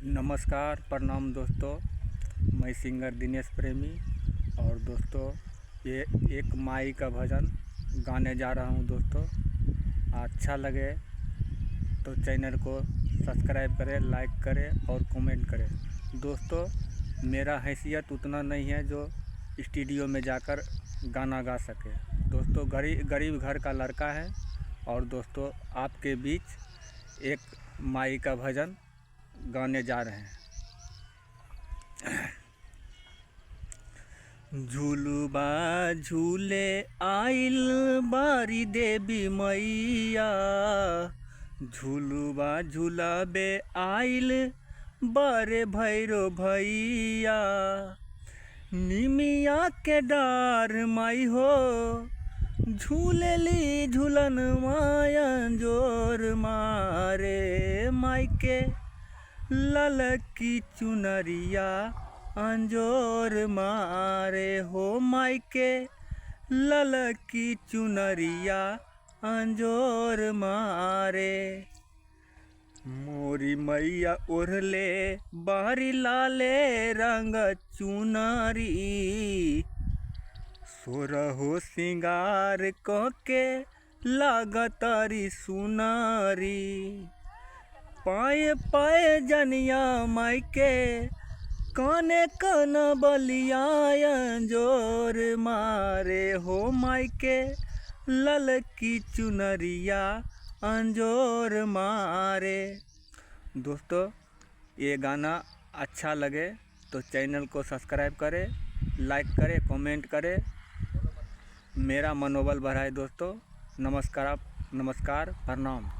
नमस्कार, प्रणाम दोस्तों। मैं सिंगर दिनेश प्रेमी और दोस्तों ये एक माई का भजन गाने जा रहा हूँ। दोस्तों अच्छा लगे तो चैनल को सब्सक्राइब करें, लाइक करें और कमेंट करें। दोस्तों मेरा हैसियत उतना नहीं है जो स्टूडियो में जाकर गाना गा सके। दोस्तों गरीब घर का लड़का है और दोस्तों आपके बीच एक माई का भजन गाने जा रहे हैं। झूलुबा झूले आइल बारी देवी मैया, झूलुबा झूलाबे आइल बारे भैरो भैया। निमिया के डार माई हो झूलेली झूलन माया जोर मारे। माई के ललकी चुनरिया अंजोर मारे हो, माई के ललकी चुनरिया अंजोर मारे। मोरी मैया ओढ़ले बारी लाले रंग चुनरी, सोरहो सिंगार के लागतारी सुनारी। पाए पाए जनिया माई के काने कान बलिया जोर मारे हो, माई के ललकी चुनरिया अंजोर मारे। दोस्तों ये गाना अच्छा लगे तो चैनल को सब्सक्राइब करें, लाइक करें, कमेंट करें, मेरा मनोबल बढ़ाए। दोस्तों नमस्कार, प्रणाम।